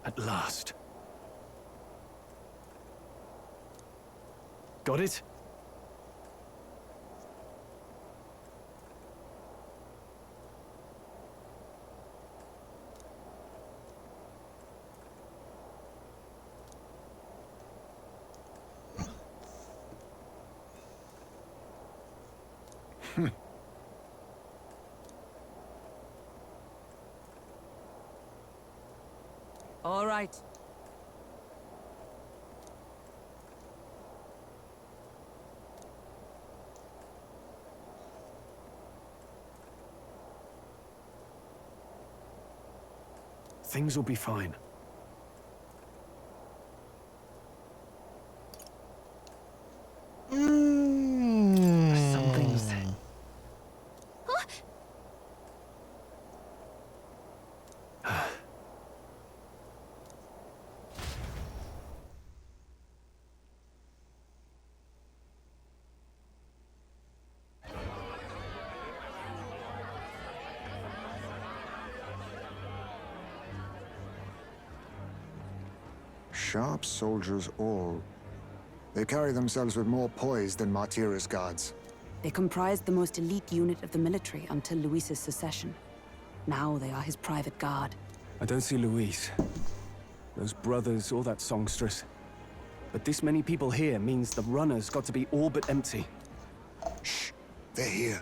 At last. Got it? All right. Things will be fine. Something's... Sharp soldiers all. They carry themselves with more poise than Martyrus guards. They comprised the most elite unit of the military until Luis's secession. Now they are his private guard. I don't see Luis. Those brothers or that songstress. But this many people here means the runners got to be all but empty. Shh! They're here.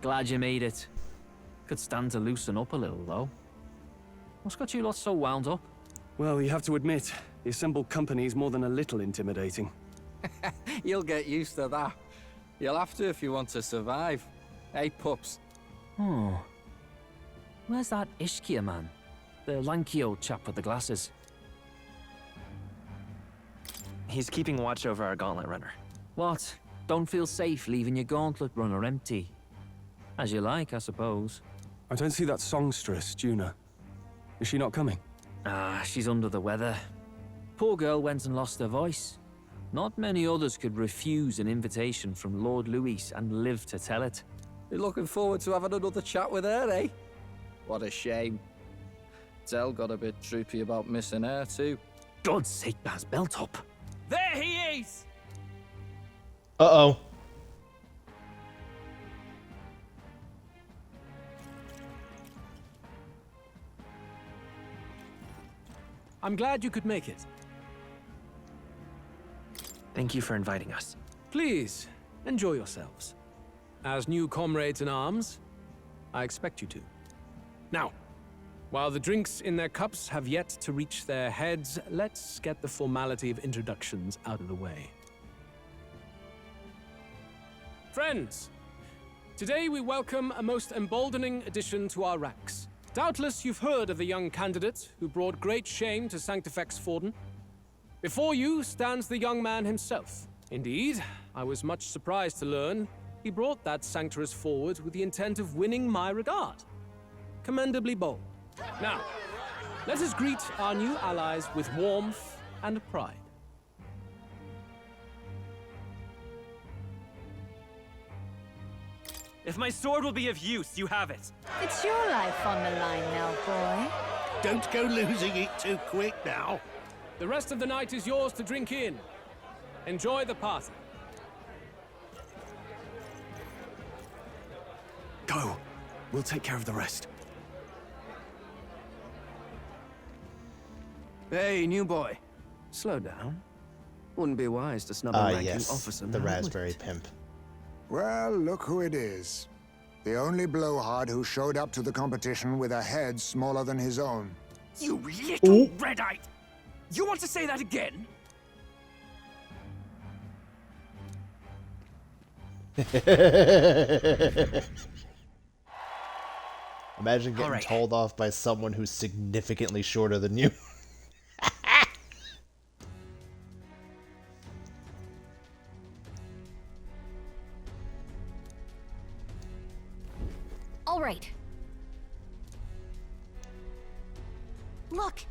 Glad you made it. Could stand to loosen up a little, though. What's got you lot so wound up? Well, you have to admit, the assembled company is more than a little intimidating. You'll get used to that. You'll have to if you want to survive. Hey, pups. Oh. Where's that Ishkia man? The lanky old chap with the glasses. He's keeping watch over our gauntlet runner. What? Don't feel safe leaving your gauntlet runner empty? As you like, I suppose. I don't see that songstress, Juna. Is she not coming? Ah, she's under the weather. Poor girl went and lost her voice. Not many others could refuse an invitation from Lord Luis and live to tell it. You're looking forward to having another chat with her, eh? What a shame. Zell got a bit droopy about missing her, too. God's sake, Baz, belt up. There he is! Uh-oh. I'm glad you could make it. Thank you for inviting us. Please, enjoy yourselves. As new comrades in arms, I expect you to. Now, while the drinks in their cups have yet to reach their heads, let's get the formality of introductions out of the way. Friends, today we welcome a most emboldening addition to our ranks. Doubtless you've heard of the young candidate who brought great shame to Sanctifex Forden. Before you stands the young man himself. Indeed, I was much surprised to learn he brought that sanctuary forward with the intent of winning my regard. Commendably bold. Now, let us greet our new allies with warmth and pride. If my sword will be of use, you have it. It's your life on the line now, boy. Don't go losing it too quick now. The rest of the night is yours to drink in. Enjoy the party. Go. We'll take care of the rest. Hey, new boy. Slow down. Wouldn't be wise to snub a ranking Yes, officer the now, would raspberry it? pimp. Well, look who it is. The only blowhard who showed up to the competition with a head smaller than his own. You little red-eyed! You want to say that again? Imagine getting told off by someone who's significantly shorter than you. All right. Look.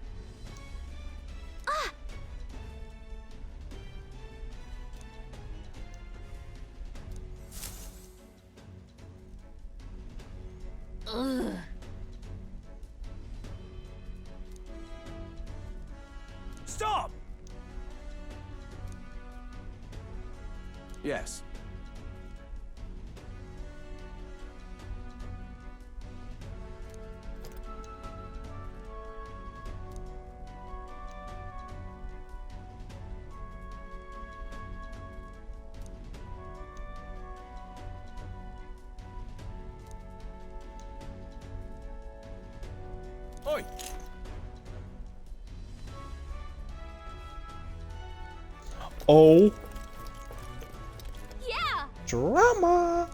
Ah! Ugh. Yes. Oi! Oh. Yeah! Drama.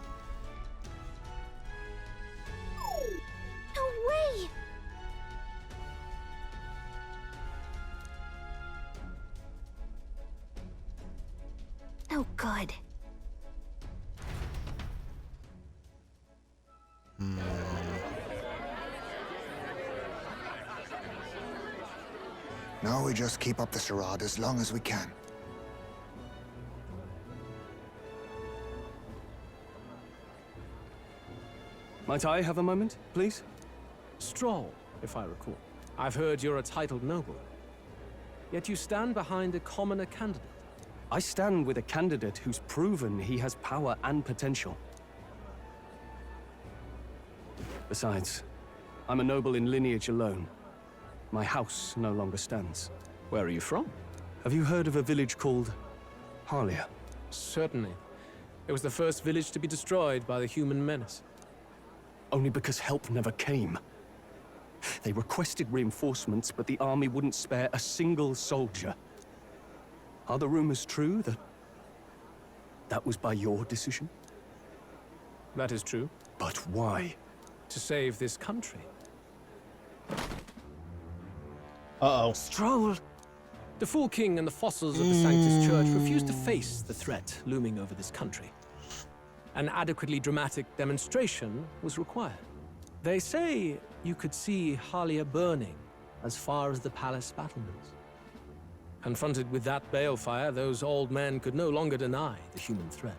No way! Oh, good. Now we just keep up the charade as long as we can. Might I have a moment, please? Stroll, if I recall. I've heard you're a titled noble. Yet you stand behind a commoner candidate. I stand with a candidate who's proven he has power and potential. Besides, I'm a noble in lineage alone. My house no longer stands. Where are you from? Have you heard of a village called Harlia? Certainly. It was the first village to be destroyed by the human menace. Only because help never came. They requested reinforcements, but the army wouldn't spare a single soldier. Are the rumors true that was by your decision? That is true. But why? To save this country. Uh-oh. Stroll! The Fool King and the fossils of the Sanctus Church refused to face the threat looming over this country. An adequately dramatic demonstration was required. They say you could see Harlia burning as far as the palace battlements. Confronted with that balefire, those old men could no longer deny the human threat.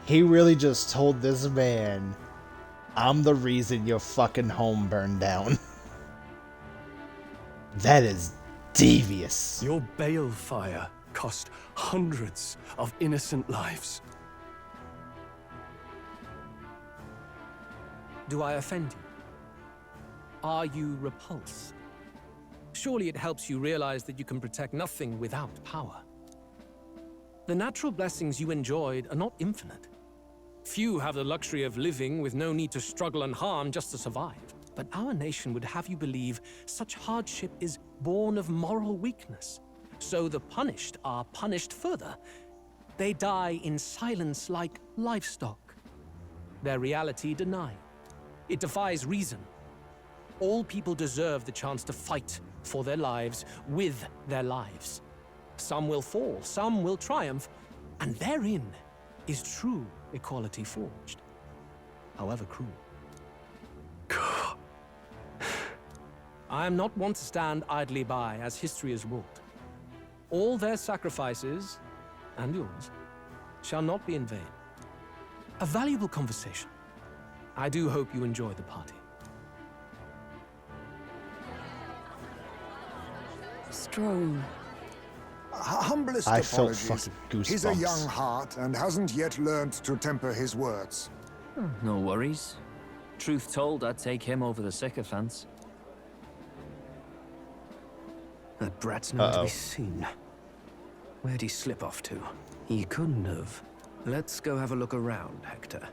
He really just told this man, I'm the reason your fucking home burned down. That is devious. Your balefire cost hundreds of innocent lives. Do I offend you? Are you repulsed? Surely it helps you realize that you can protect nothing without power. The natural blessings you enjoyed are not infinite. Few have the luxury of living with no need to struggle and harm just to survive. But our nation would have you believe such hardship is born of moral weakness. So the punished are punished further. They die in silence like livestock. Their reality denied. It defies reason. All people deserve the chance to fight for their lives with their lives. Some will fall, some will triumph, and therein is true equality forged, however cruel. I am not one to stand idly by as history is wrought. All their sacrifices, and yours, shall not be in vain. A valuable conversation. I do hope you enjoy the party. Stroll. Humblest I felt apologies. fucking goosebumps. He's a young heart and hasn't yet learned to temper his words. No worries. Truth told, I'd take him over the sycophants. That brat's nowhere to be seen. Where'd he slip off to? He couldn't have. Let's go have a look around, Hector.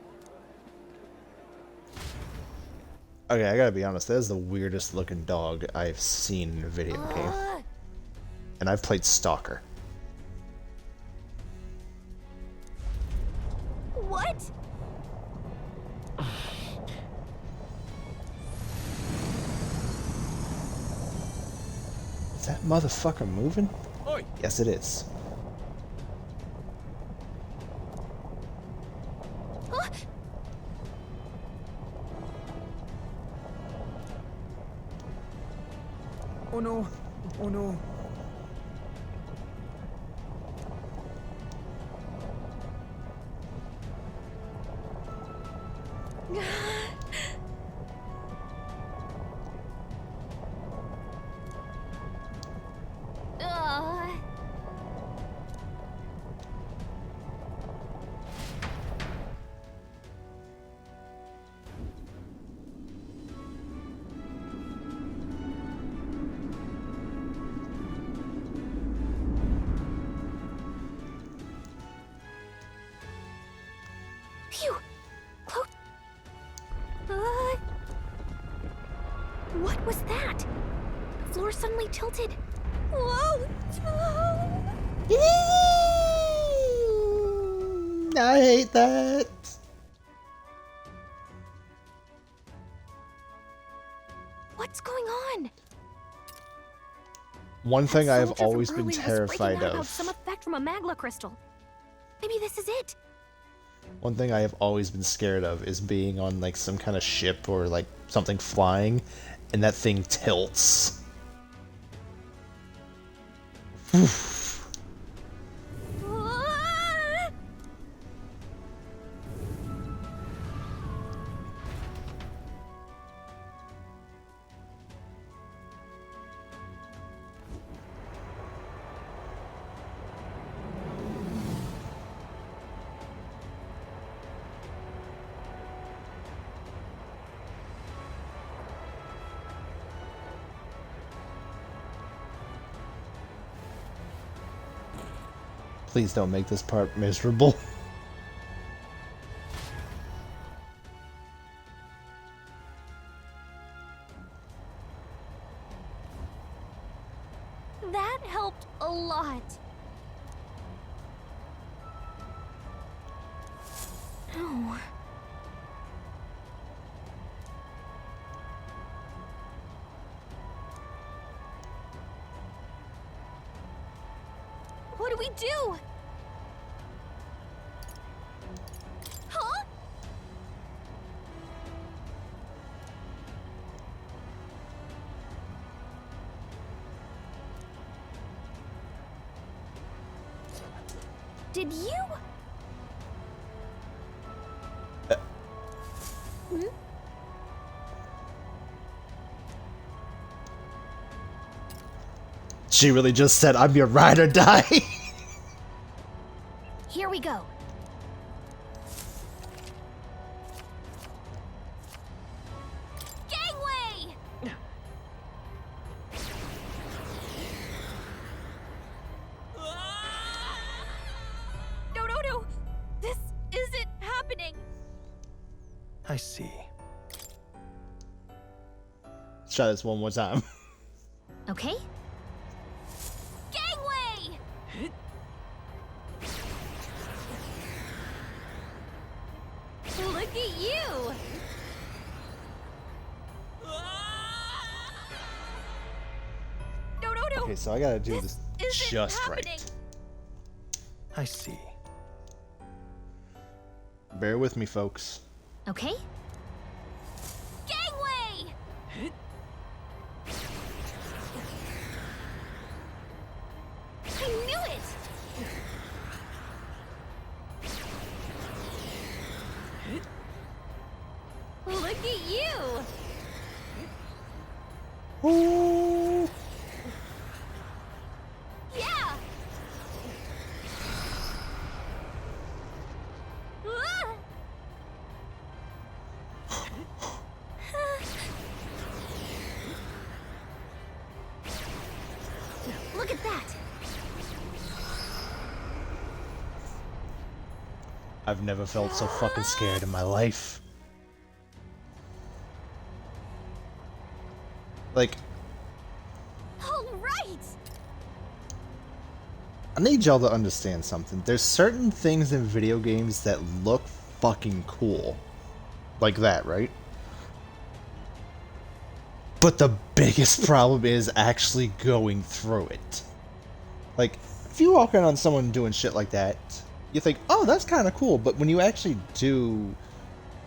Okay, I gotta be honest, that is the weirdest looking dog I've seen in a video game. And I've played Stalker. What? Is that motherfucker moving? Oi! Yes, it is. Huh? Oh no! Oh no! What was that? The floor suddenly tilted. Whoa! I hate that. What's going on? One thing That I have soldier from always been earlier was terrified freaking out about of. some effect from a magla crystal. Maybe this is it. One thing I have always been scared of is being on like some kind of ship or like something flying, and that thing tilts. Please don't make this part miserable. That helped a lot. Oh. What do we do? Huh? Did you? Hmm? She really just said, "I'm your ride or die." Here we go. Gangway! No. This isn't happening. I see. Let's try this one more time. Okay. Gangway! Look at you! No. Okay, so I gotta do this isn't just happening. right. I see. Bear with me, folks. Okay. Gangway! I knew it! Look at you! Ooh. Yeah! Ah! Look at that! I've never felt so fucking scared in my life. Like, All right! I need y'all to understand something. There's certain things in video games that look fucking cool. Like that, right? But the biggest problem is actually going through it. Like, if you walk in on someone doing shit like that, you think, oh, that's kind of cool. But when you actually do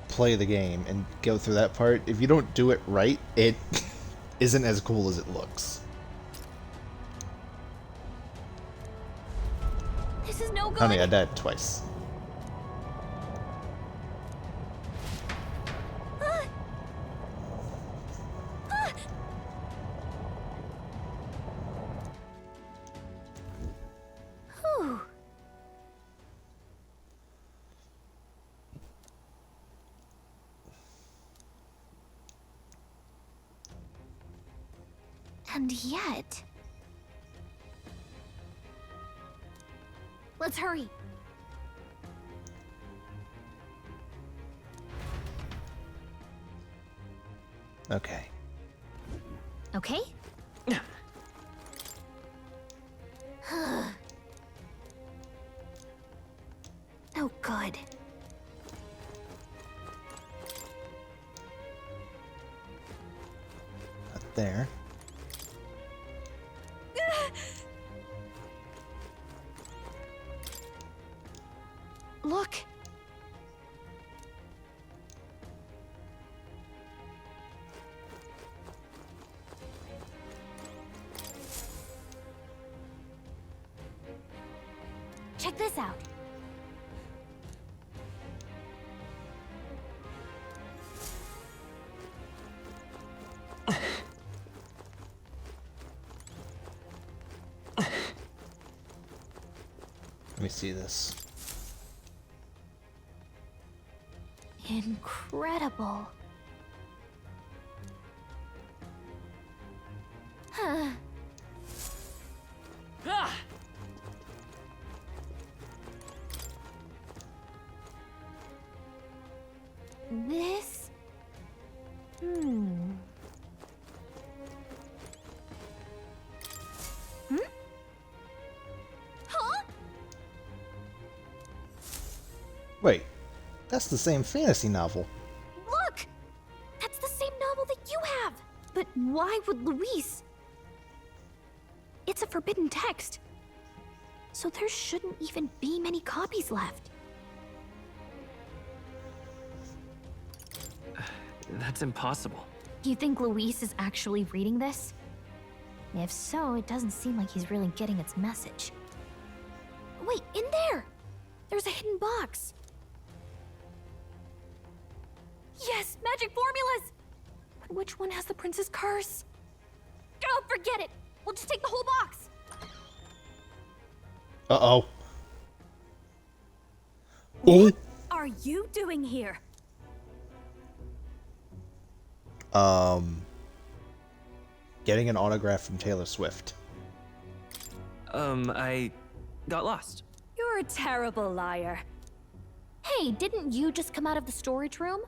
play the game and go through that part, if you don't do it right, it isn't as cool as it looks. This is no good. Honey, I died twice. Whew. And yet... Let's hurry. Okay. Okay? Oh, good. Not there. Look. Check this out. Let me see this. Incredible. Huh. This? Hmm? Huh? Wait, that's the same fantasy novel. Look! That's the same novel that you have! But why would Luis? It's a forbidden text. So there shouldn't even be many copies left. That's impossible. Do you think Luis is actually reading this? If so, it doesn't seem like he's really getting its message. Wait, in there! There's a hidden box. Yes, magic formulas! But which one has the prince's curse? Oh, forget it! We'll just take the whole box! Uh-oh. Oh! Are you doing here? Getting an autograph from Taylor Swift. I got lost. You're a terrible liar. Hey, didn't you just come out of the storage room?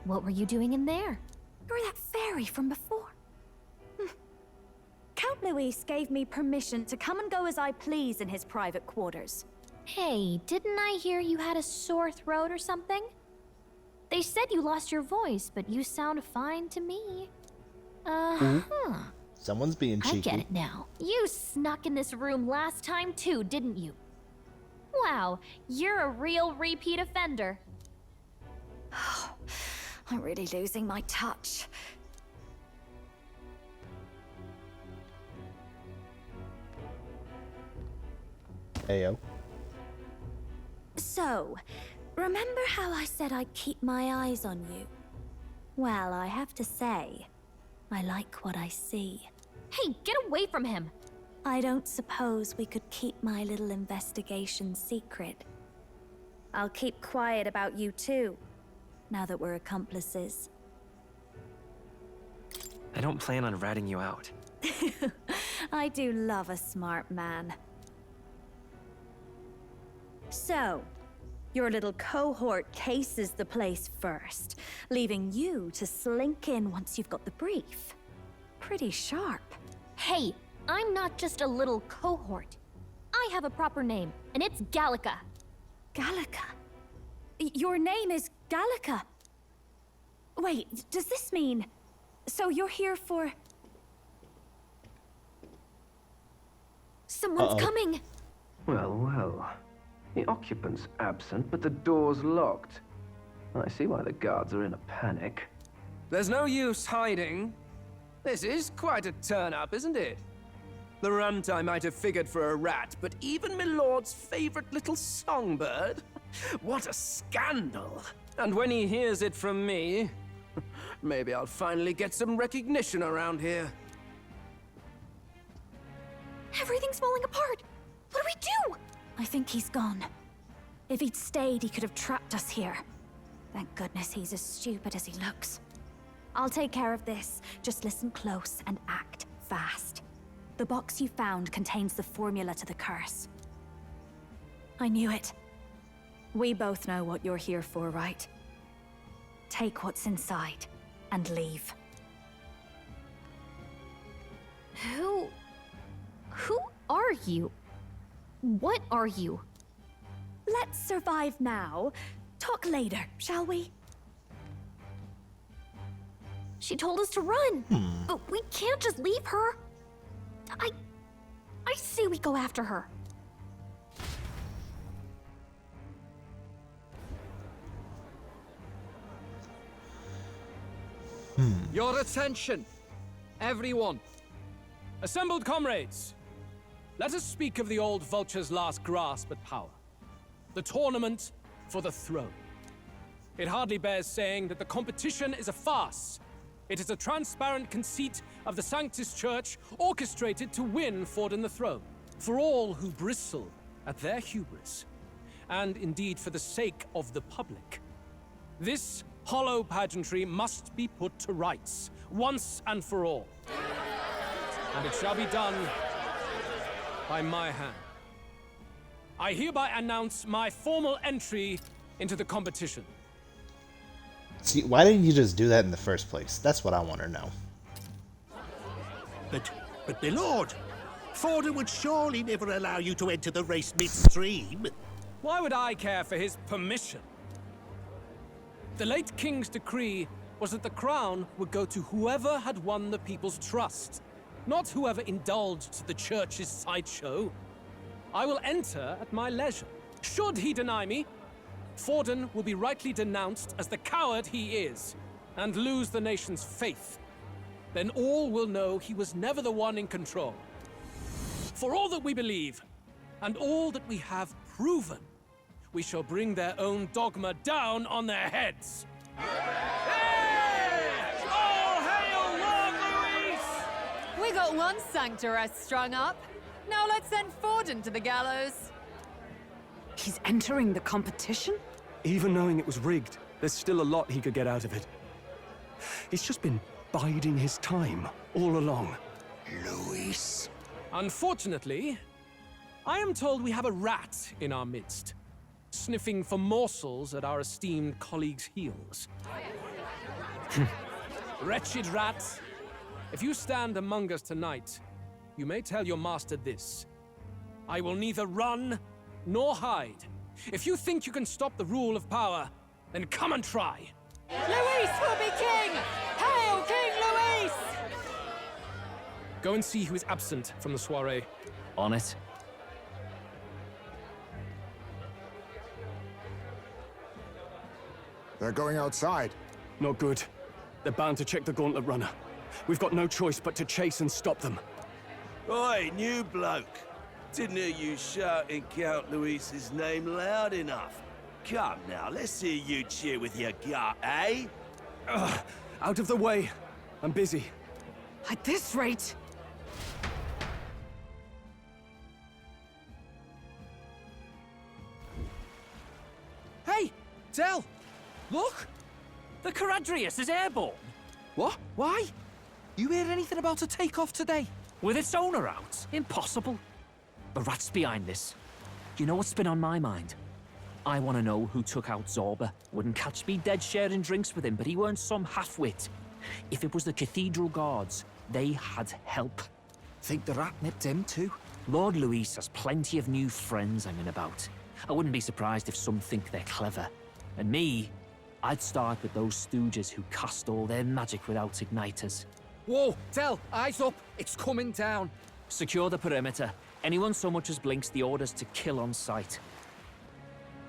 What were you doing in there? You're that fairy from before. Count Luis gave me permission to come and go as I please in his private quarters. Hey, didn't I hear you had a sore throat or something? They said you lost your voice, but you sound fine to me. Someone's being cheeky. I get it now. You snuck in this room last time too, didn't you? Wow, you're a real repeat offender. I'm really losing my touch. Heyo. So, remember how I said I'd keep my eyes on you? Well, I have to say, I like what I see. Hey, get away from him! I don't suppose we could keep my little investigation secret. I'll keep quiet about you too, now that we're accomplices. I don't plan on ratting you out. I do love a smart man. So, your little cohort cases the place first, leaving you to slink in once you've got the brief. Pretty sharp. Hey, I'm not just a little cohort. I have a proper name, and it's Gallica. Gallica? Your name is Gallica? Wait, does this mean... So you're here for... Someone's coming! Well, well. The occupant's absent, but the door's locked. I see why the guards are in a panic. There's no use hiding. This is quite a turn-up, isn't it? The runt I might have figured for a rat, but even Milord's favorite little songbird? What a scandal! And when he hears it from me, maybe I'll finally get some recognition around here. Everything's falling apart! What do we do? I think he's gone. If he'd stayed, he could have trapped us here. Thank goodness he's as stupid as he looks. I'll take care of this. Just listen close and act fast. The box you found contains the formula to the curse. I knew it. We both know what you're here for, right? Take what's inside and leave. Who are you? What are you? Let's survive now. Talk later, shall we? She told us to run, but we can't just leave her. I say we go after her. Your attention, everyone. Assembled comrades, let us speak of the old vulture's last grasp at power. The tournament for the throne. It hardly bears saying that the competition is a farce. It is a transparent conceit of the Sanctus Church orchestrated to win Forden the throne. For all who bristle at their hubris, and indeed for the sake of the public, this hollow pageantry must be put to rights, once and for all. And it shall be done by my hand. I hereby announce my formal entry into the competition. See, why didn't you just do that in the first place? That's what I want to know. But my lord, Forden would surely never allow you to enter the race midstream. Why would I care for his permission? The late king's decree was that the crown would go to whoever had won the people's trust, not whoever indulged the church's sideshow. I will enter at my leisure. Should he deny me, Forden will be rightly denounced as the coward he is, and lose the nation's faith. Then all will know he was never the one in control. For all that we believe, and all that we have proven, we shall bring their own dogma down on their heads. All hail Lord Luis! We got one sanctoress strung up. Now let's send Forden to the gallows. He's entering the competition? Even knowing it was rigged, there's still a lot he could get out of it. He's just been biding his time all along. Luis. Unfortunately, I am told we have a rat in our midst, sniffing for morsels at our esteemed colleague's heels. Wretched rat, if you stand among us tonight, you may tell your master this: I will neither run nor hide. If you think you can stop the rule of power, then come and try. Luis will be king! Hail King Luis! Go and see who is absent from the soiree. On it. They're going outside. Not good. They're bound to check the gauntlet runner. We've got no choice but to chase and stop them. Oi, new bloke. Didn't hear you shouting Count Luis's name loud enough. Come now, let's hear you cheer with your gut, eh? Out of the way. I'm busy. At this rate... Hey, Dell! Look! The Caradrius is airborne. What? Why? You hear anything about a takeoff today? With its owner out? Impossible. The rat's behind this. You know what's been on my mind? I want to know who took out Zorba. Wouldn't catch me dead sharing drinks with him, but he weren't some half-wit. If it was the Cathedral Guards, they had help. Think the rat nipped him too? Lord Luis has plenty of new friends hanging about. I wouldn't be surprised if some think they're clever. And me, I'd start with those stooges who cast all their magic without igniters. Whoa, Dell, eyes up. It's coming down. Secure the perimeter. Anyone so much as blinks, the orders to kill on sight.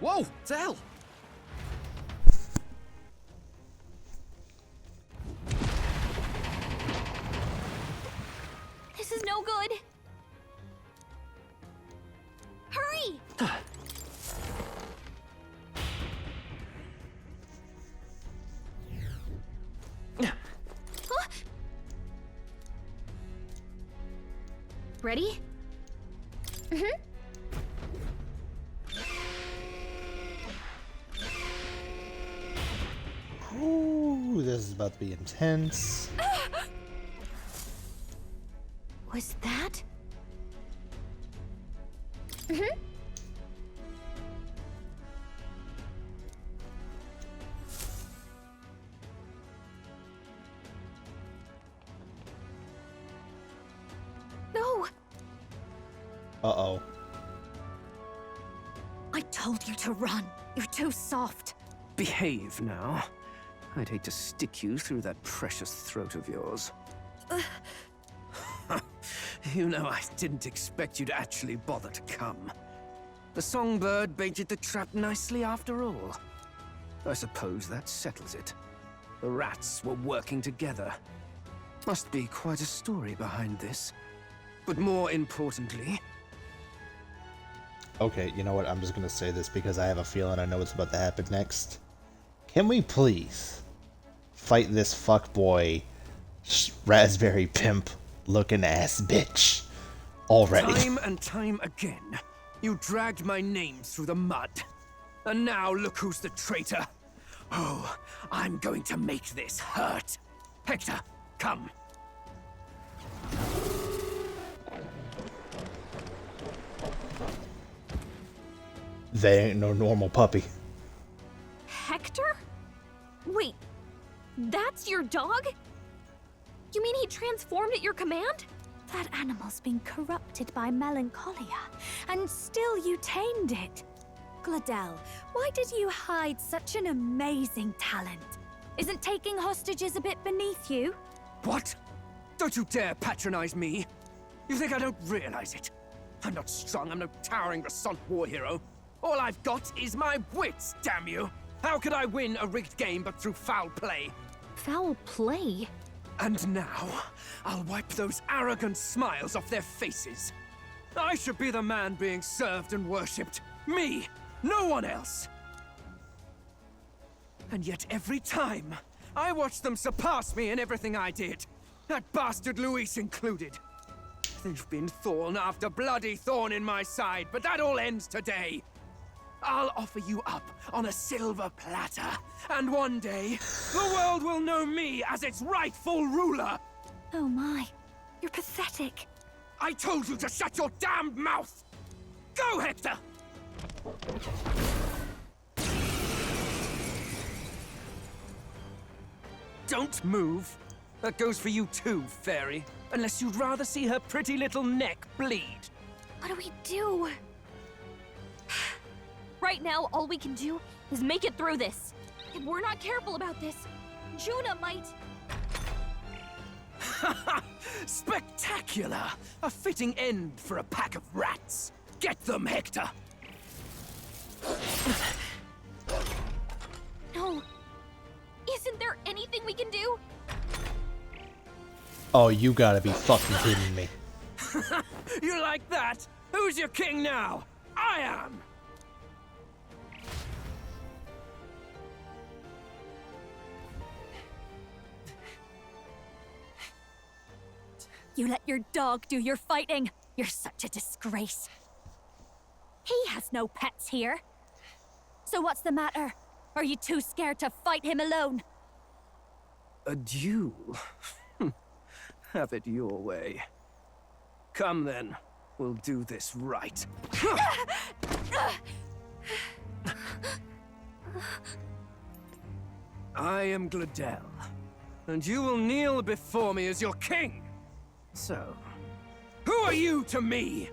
Whoa, Dell! This is no good. Hurry! Huh? Ready? Ooh, this is about to be intense. Was that? Uh-oh. I told you to run. You're too soft. Behave now. I'd hate to stick you through that precious throat of yours. You know, I didn't expect you to actually bother to come. The songbird baited the trap nicely after all. I suppose that settles it. The rats were working together. Must be quite a story behind this. But more importantly... Okay, you know what? I'm just gonna say this because I have a feeling I know what's about to happen next. Can we please fight this fuckboy, raspberry pimp looking ass bitch already? Time and time again, you dragged my name through the mud. And now look who's the traitor. Oh, I'm going to make this hurt. Hector, come. They ain't no normal puppy. Hector? Wait, that's your dog? You mean he transformed at your command? That animal's been corrupted by melancholia, and still you tamed it. Glodell, why did you hide such an amazing talent? Isn't taking hostages a bit beneath you? What? Don't you dare patronize me. You think I don't realize it? I'm not strong, I'm no towering Rassant war hero. All I've got is my wits, damn you! How could I win a rigged game but through foul play? Foul play? And now, I'll wipe those arrogant smiles off their faces. I should be the man being served and worshipped. Me! No one else! And yet every time, I watch them surpass me in everything I did. That bastard Luis included. They've been thorn after bloody thorn in my side, but that all ends today. I'll offer you up on a silver platter, and one day, the world will know me as its rightful ruler! Oh my, you're pathetic. I told you to shut your damned mouth! Go, Hector! Don't move. That goes for you too, fairy. Unless you'd rather see her pretty little neck bleed. What do we do? Right now, all we can do is make it through this. If we're not careful about this, Juna might... Spectacular! A fitting end for a pack of rats. Get them, Hector! No. Isn't there anything we can do? Oh, you gotta be fucking kidding me. You like that? Who's your king now? I am! You let your dog do your fighting. You're such a disgrace. He has no pets here. So what's the matter? Are you too scared to fight him alone? A duel? Have it your way. Come then, we'll do this right. I am Glodell, and you will kneel before me as your king. So, who are you to me?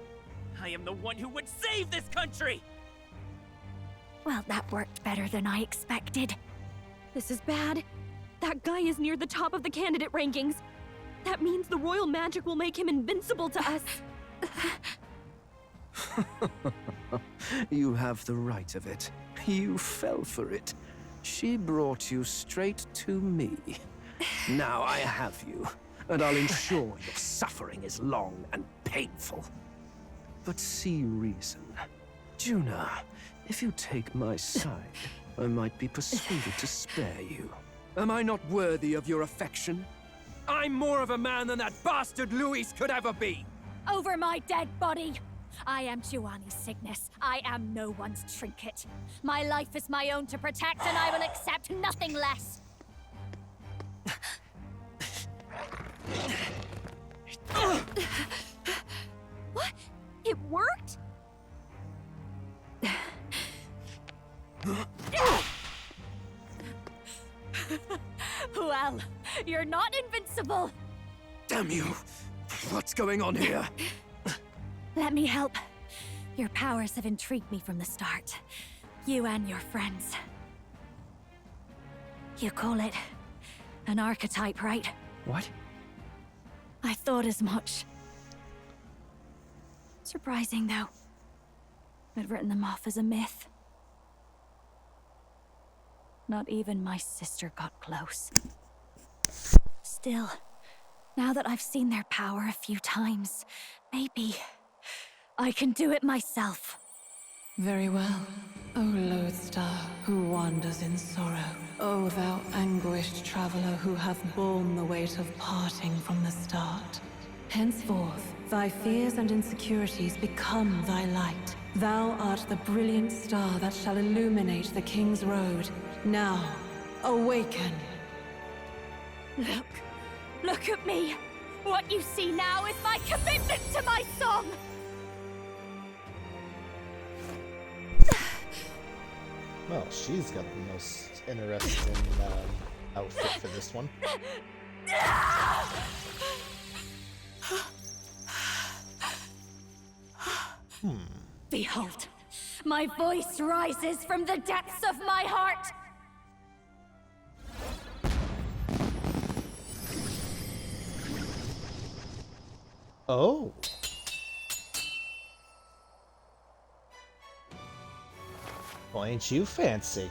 I am the one who would save this country! Well, that worked better than I expected. This is bad. That guy is near the top of the candidate rankings. That means the royal magic will make him invincible to us. You have the right of it. You fell for it. She brought you straight to me. Now I have you, and I'll ensure your suffering is long and painful. But see reason. Juna, if you take my side, I might be persuaded to spare you. Am I not worthy of your affection? I'm more of a man than that bastard Luis could ever be! Over my dead body! I am Giovanni's Cygnus. I am no one's trinket. My life is my own to protect, and I will accept nothing less. What? It worked? Well, you're not invincible. Damn you! What's going on here? Let me help. Your powers have intrigued me from the start. You and your friends. You call it an archetype, right? What? I thought as much. Surprising, though. I'd written them off as a myth. Not even my sister got close. Still, now that I've seen their power a few times, maybe I can do it myself. Very well. O lodestar, who wanders in sorrow. O thou anguished traveler who hath borne the weight of parting from the start. Henceforth, thy fears and insecurities become thy light. Thou art the brilliant star that shall illuminate the King's Road. Now, awaken. Look at me. What you see now is my commitment to my song. Well, she's got the most interesting outfit for this one. Behold, my voice rises from the depths of my heart. Oh. Well, ain't you fancy?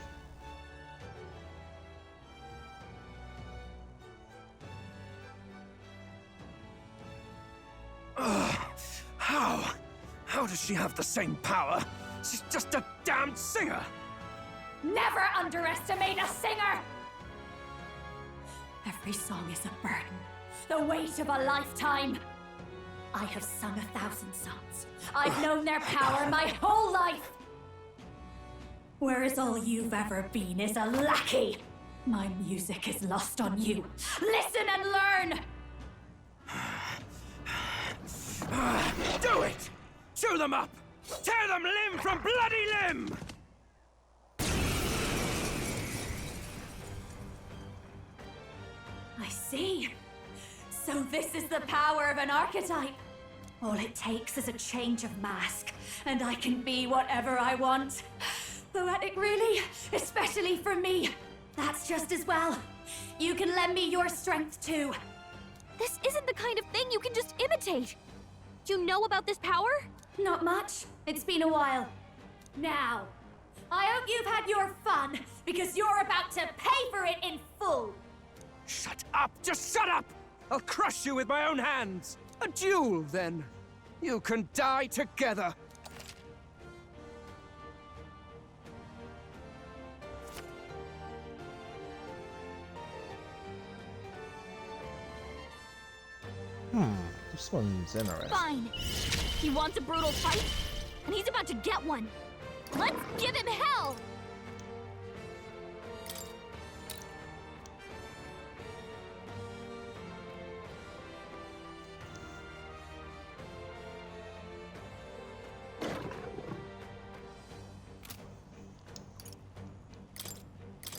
How does she have the same power? She's just a damned singer! Never underestimate a singer! Every song is a burden, the weight of a lifetime. I have sung 1,000 songs. I've known their power my whole life. Whereas all you've ever been is a lackey. My music is lost on you. Listen and learn! Do it! Chew them up! Tear them limb from bloody limb! I see. So this is the power of an archetype. All it takes is a change of mask, and I can be whatever I want. Poetic, really? Especially for me. That's just as well. You can lend me your strength, too. This isn't the kind of thing you can just imitate. You know about this power? Not much. It's been a while. Now, I hope you've had your fun, because you're about to pay for it in full. Shut up! Just shut up! I'll crush you with my own hands! A duel, then. You can die together. This one's interesting. Fine. He wants a brutal fight, and he's about to get one. Let's give him hell!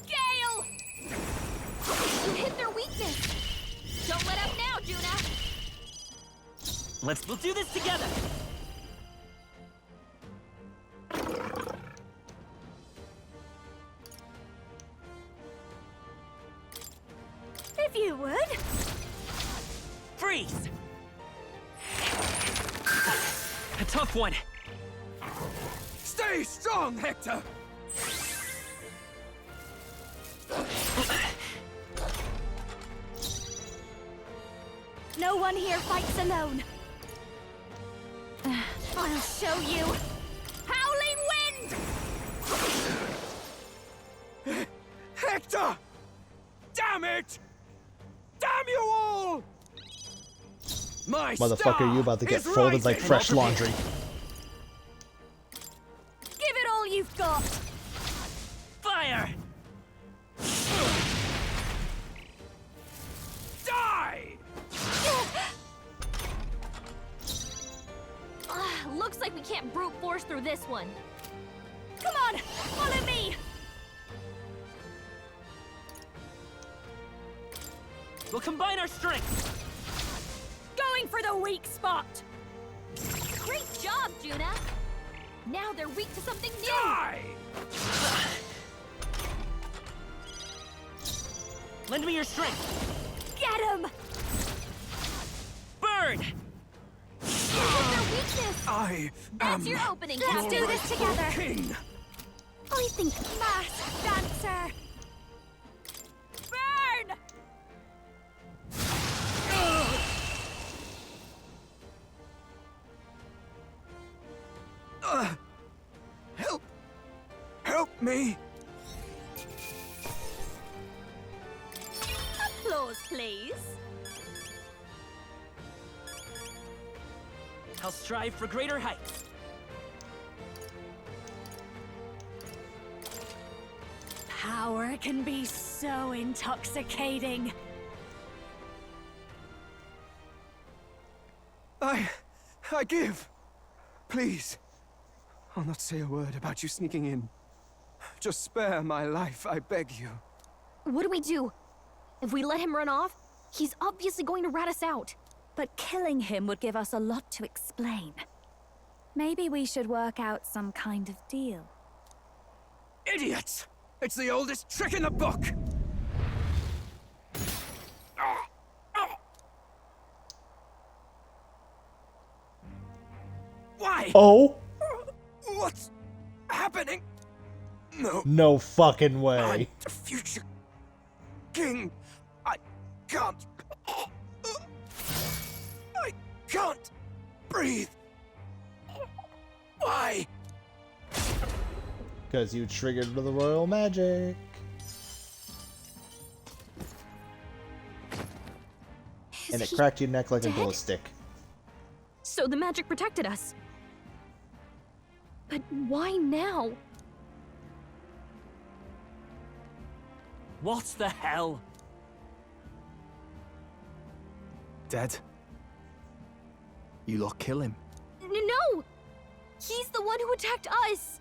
Gale! You hit their weakness. Don't let up now, Juna. We'll do this together! If you would. Freeze! A tough one. Stay strong, Hector! No one here fights alone. I'll show you. Howling wind! Hector! Damn it! Damn you all! My Motherfucker, you about to get folded like fresh laundry. Give it all you've got. Fire! Die! Looks like we can't brute force through this one. Come on, follow me. We'll combine our strengths. Going for the weak spot. Great job! job, Juna! Now they're weak to something new! Die! Lend me your strength. Get him! Burn! Their weakness! That's your opening, Let's Captain! do this together! King! I think Masked dancer! burn! Help me! Applause, please. I'll strive for greater heights. Power can be so intoxicating. I give. Please. I'll not say a word about you sneaking in. Just spare my life, I beg you. What do we do? If we let him run off, he's obviously going to rat us out. But killing him would give us a lot to explain. Maybe we should work out some kind of deal. Idiots! It's the oldest trick in the book! Why? Oh? What's happening? No. No fucking way. I'm the future king. I can't. I can't breathe. Why? Because you triggered the royal magic. And it cracked your neck like a glow stick. So the magic protected us. But why now? What the hell? Dead. You lot kill him. No! He's the one who attacked us!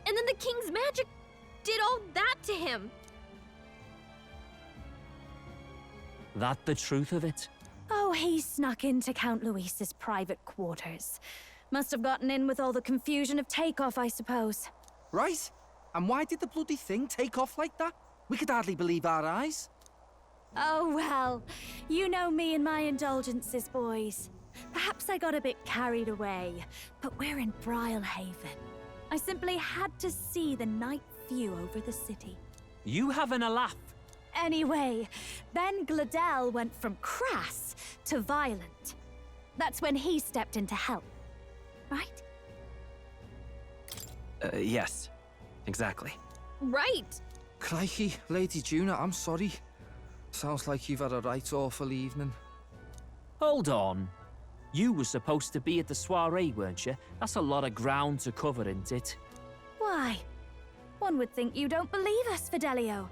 And then the king's magic did all that to him! That the truth of it? Oh, he snuck into Count Luis's private quarters. Must have gotten in with all the confusion of takeoff, I suppose. Right? And why did the bloody thing take off like that? We could hardly believe our eyes. Oh, well. You know me and my indulgences, boys. Perhaps I got a bit carried away, but we're in Brilhaven. I simply had to see the night view over the city. You having a laugh? Anyway, then Glodell went from crass to violent. That's when he stepped in to help, right? Yes. Exactly. Right! Crikey, Lady Juna, I'm sorry. Sounds like you've had a right awful evening. Hold on. You were supposed to be at the soiree, weren't you? That's a lot of ground to cover, isn't it? Why? One would think you don't believe us, Fidelio.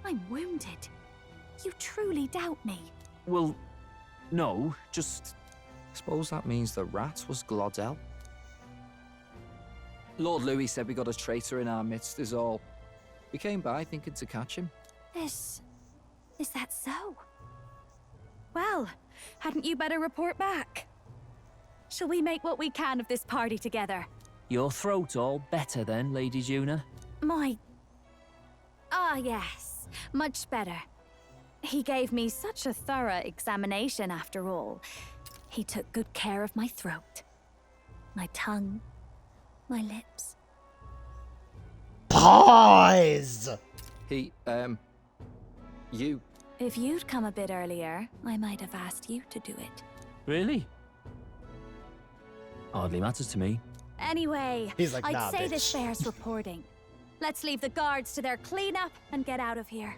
I'm wounded. You truly doubt me. Well, no, just... Suppose that means the rat was Glodell. Lord Louis said we got a traitor in our midst is all. We came by thinking to catch him. Is that so? Well, hadn't you better report back? Shall we make what we can of this party together? Your throat all better then, Lady Juna? Yes. Much better. He gave me such a thorough examination after all. He took good care of my throat. My tongue. My lips. Pause! You. If you'd come a bit earlier, I might have asked you to do it. Really? Hardly matters to me. Anyway, He's like, I'd nah, say bitch. this bears reporting. Let's leave the guards to their cleanup and get out of here.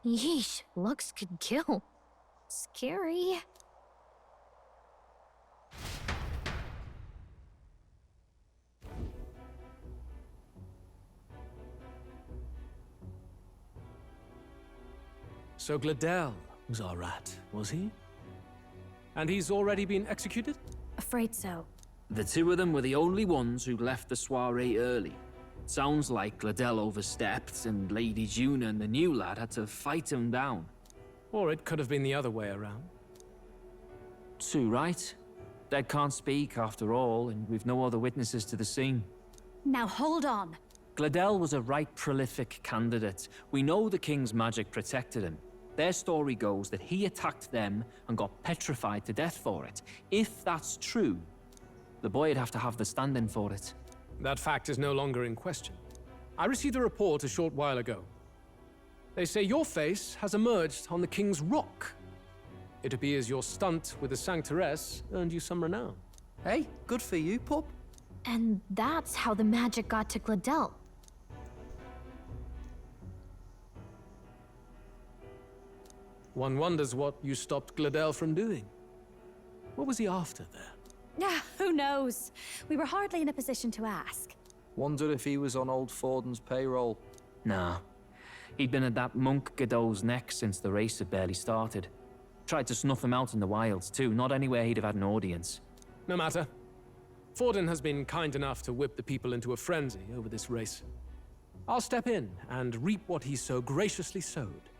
Yeesh, looks could kill. Scary. So Glodell was our rat, was he? And he's already been executed? Afraid so. The two of them were the only ones who left the soiree early. Sounds like Glodell overstepped, and Lady Juna and the new lad had to fight him down. Or it could have been the other way around. Too right. Dead can't speak, after all, and we've no other witnesses to the scene. Now hold on. Glodell was a right prolific candidate. We know the king's magic protected him. Their story goes that he attacked them and got petrified to death for it. If that's true, the boy'd have to have the stand-in for it. That fact is no longer in question. I received a report a short while ago. They say your face has emerged on the King's Rock. It appears your stunt with the Sanctoress earned you some renown. Hey, good for you, pup. And that's how the magic got to Glodell. One wonders what you stopped Glodell from doing. What was he after there? Who knows? We were hardly in a position to ask. Wonder if he was on old Forden's payroll. Nah. He'd been at that monk Godot's neck since the race had barely started. Tried to snuff him out in the wilds, too. Not anywhere he'd have had an audience. No matter. Forden has been kind enough to whip the people into a frenzy over this race. I'll step in and reap what he so graciously sowed.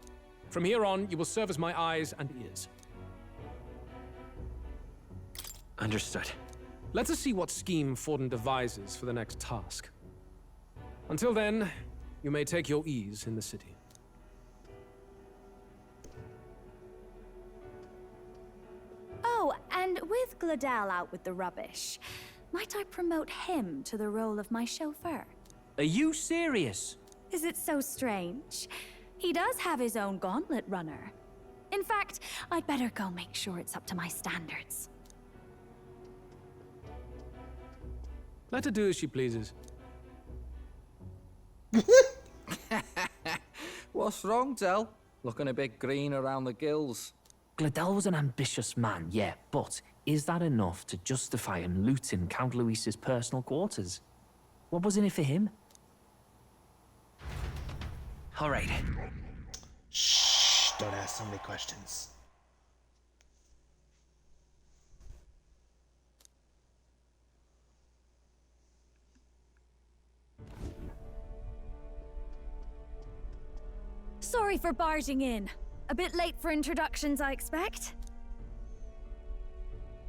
From here on, you will serve as my eyes and ears. Understood. Let us see what scheme Forden devises for the next task. Until then, you may take your ease in the city. Oh, and with Glodell out with the rubbish, might I promote him to the role of my chauffeur? Are you serious? Is it so strange? He does have his own gauntlet runner. In fact, I'd better go make sure it's up to my standards. Let her do as she pleases. What's wrong, Del? Looking a bit green around the gills. Glodell was an ambitious man, yeah, but is that enough to justify him looting Count Luis's personal quarters? What was in it for him? All right. Shh, don't ask so many questions. Sorry for barging in. A bit late for introductions, I expect.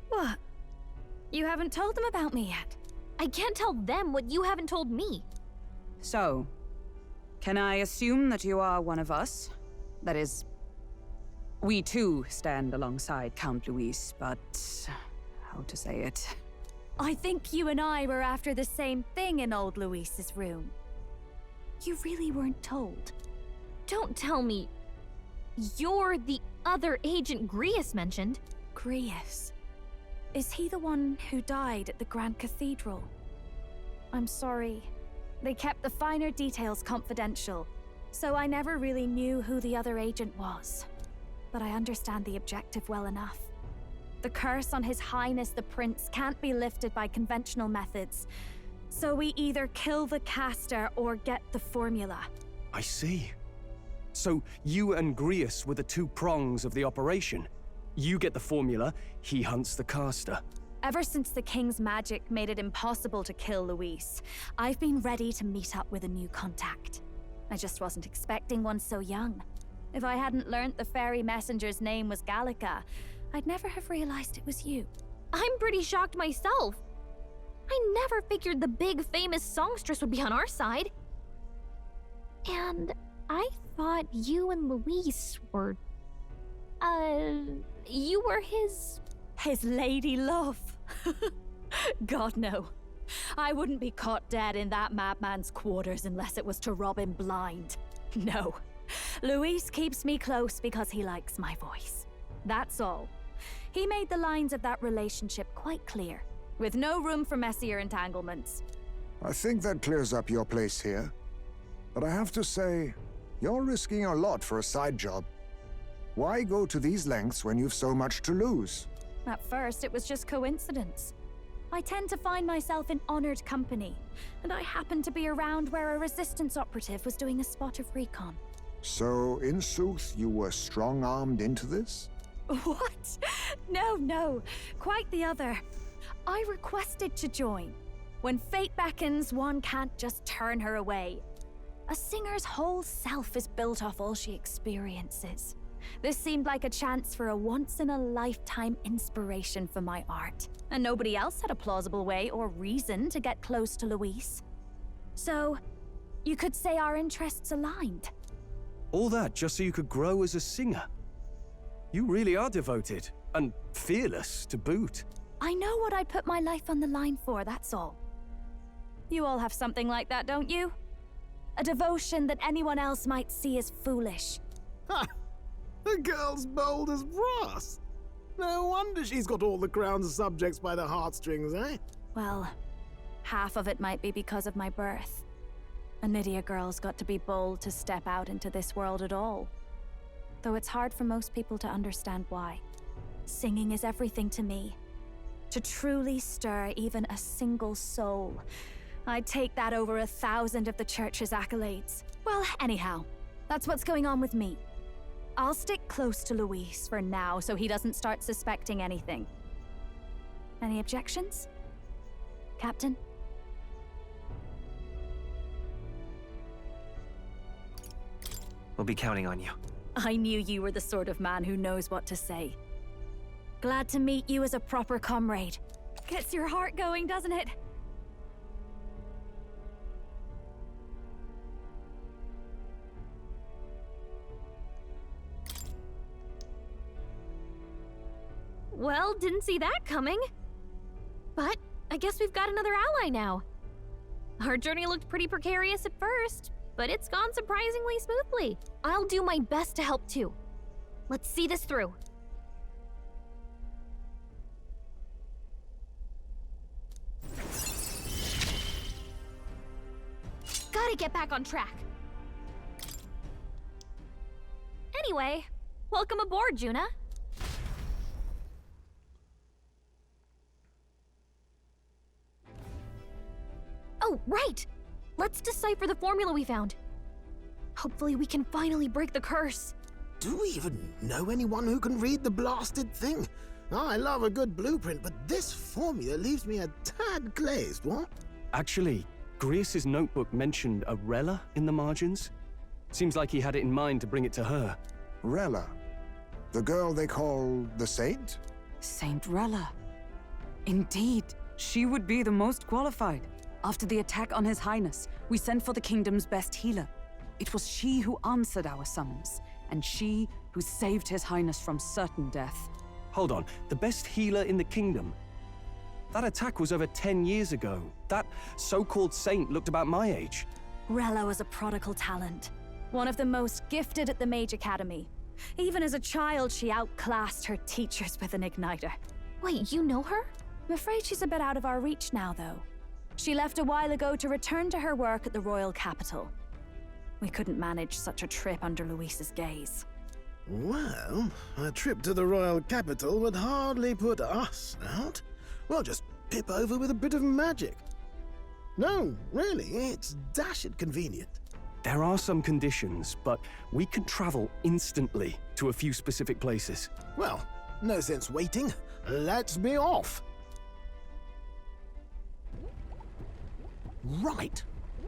What? You haven't told them about me yet? I can't tell them what you haven't told me. So, can I assume that you are one of us? That is, we too stand alongside Count Luis, but how to say it? I think you and I were after the same thing in old Luis's room. You really weren't told. Don't tell me you're the other agent Grius mentioned. Grius? Is he the one who died at the Grand Cathedral? I'm sorry. They kept the finer details confidential, so I never really knew who the other agent was. But I understand the objective well enough. The curse on His Highness the Prince can't be lifted by conventional methods, so we either kill the caster or get the formula. I see. So you and Grius were the two prongs of the operation. You get the formula, he hunts the caster. Ever since the King's magic made it impossible to kill Luis, I've been ready to meet up with a new contact. I just wasn't expecting one so young. If I hadn't learnt the fairy messenger's name was Gallica, I'd never have realized it was you. I'm pretty shocked myself. I never figured the big famous songstress would be on our side. And I thought you and Luis were... you were his lady love. God, no. I wouldn't be caught dead in that madman's quarters unless it was to rob him blind. No. Luis keeps me close because he likes my voice. That's all. He made the lines of that relationship quite clear, with no room for messier entanglements. I think that clears up your place here. But I have to say, you're risking a lot for a side job. Why go to these lengths when you've so much to lose? At first, it was just coincidence. I tend to find myself in honored company, and I happened to be around where a resistance operative was doing a spot of recon. So, in sooth, you were strong-armed into this? What? No. Quite the other. I requested to join. When fate beckons, one can't just turn her away. A singer's whole self is built off all she experiences. This seemed like a chance for a once-in-a-lifetime inspiration for my art. And nobody else had a plausible way or reason to get close to Luis. So, you could say our interests aligned. All that just so you could grow as a singer. You really are devoted, and fearless to boot. I know what I'd put my life on the line for, that's all. You all have something like that, don't you? A devotion that anyone else might see as foolish. Ha! The girl's bold as brass. No wonder she's got all the crown's subjects by the heartstrings, eh? Well, half of it might be because of my birth. A Nydia girl's got to be bold to step out into this world at all. Though it's hard for most people to understand why. Singing is everything to me. To truly stir even a single soul, I'd take that over 1,000 of the church's accolades. Well, anyhow, that's what's going on with me. I'll stick close to Luis for now so he doesn't start suspecting anything. Any objections? Captain? We'll be counting on you. I knew you were the sort of man who knows what to say. Glad to meet you as a proper comrade. Gets your heart going, doesn't it? Well, didn't see that coming. But I guess we've got another ally now. Our journey looked pretty precarious at first, but it's gone surprisingly smoothly. I'll do my best to help too. Let's see this through. Gotta get back on track. Anyway, welcome aboard, Juna. Oh, right! Let's decipher the formula we found. Hopefully we can finally break the curse. Do we even know anyone who can read the blasted thing? I love a good blueprint, but this formula leaves me a tad glazed, what? Actually, Grius's notebook mentioned a Rella in the margins. Seems like he had it in mind to bring it to her. Rella? The girl they call the Saint? Saint Rella. Indeed, she would be the most qualified. After the attack on His Highness, we sent for the kingdom's best healer. It was she who answered our summons, and she who saved His Highness from certain death. Hold on, the best healer in the kingdom? That attack was over 10 years ago. That so-called saint looked about my age. Rella was a prodigal talent. One of the most gifted at the Mage Academy. Even as a child, she outclassed her teachers with an igniter. Wait, you know her? I'm afraid she's a bit out of our reach now, though. She left a while ago to return to her work at the royal capital. We couldn't manage such a trip under Luis's gaze. Well, a trip to the royal capital would hardly put us out. We'll just pip over with a bit of magic. No, really, it's dashed convenient. There are some conditions, but we can travel instantly to a few specific places. Well, no sense waiting. Let's be off. Right.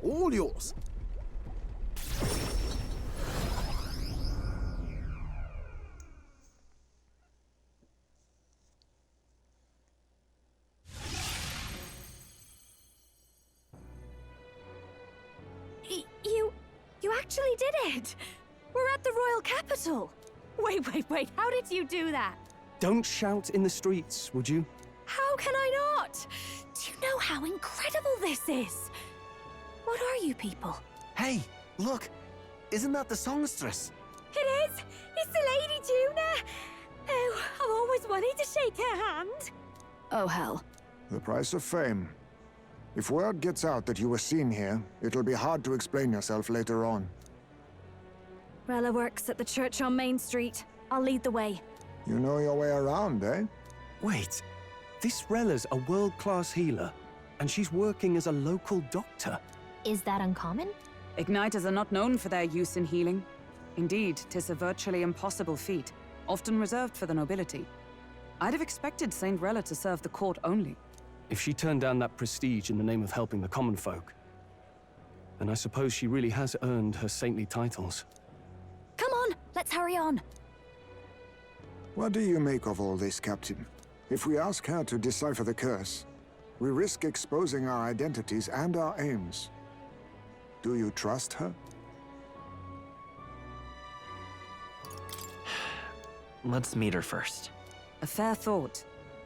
All yours. You actually did it! We're at the royal capital! Wait, how did you do that? Don't shout in the streets, would you? How can I not? Do you know how incredible this is? What are you people? Hey, look! Isn't that the songstress? It is! It's the Lady Juna! Oh, I've always wanted to shake her hand. Oh, hell. The price of fame. If word gets out that you were seen here, it'll be hard to explain yourself later on. Rella works at the church on Main Street. I'll lead the way. You know your way around, eh? Wait, this Rella's a world-class healer, and she's working as a local doctor. Is that uncommon? Igniters are not known for their use in healing. Indeed, 'tis a virtually impossible feat, often reserved for the nobility. I'd have expected Saint Rella to serve the court only. If she turned down that prestige in the name of helping the common folk, then I suppose she really has earned her saintly titles. Come on, let's hurry on. What do you make of all this, Captain? If we ask her to decipher the curse, we risk exposing our identities and our aims. Do you trust her? Let's meet her first. A fair thought.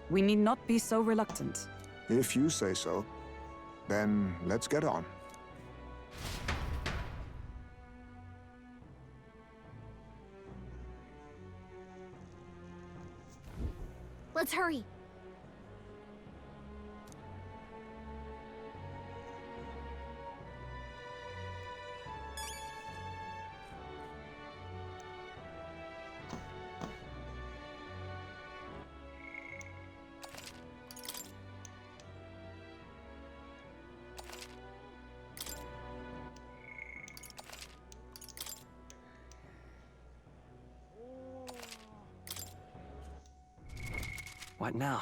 We need not be so reluctant. If you say so, then let's get on. Let's hurry. What now?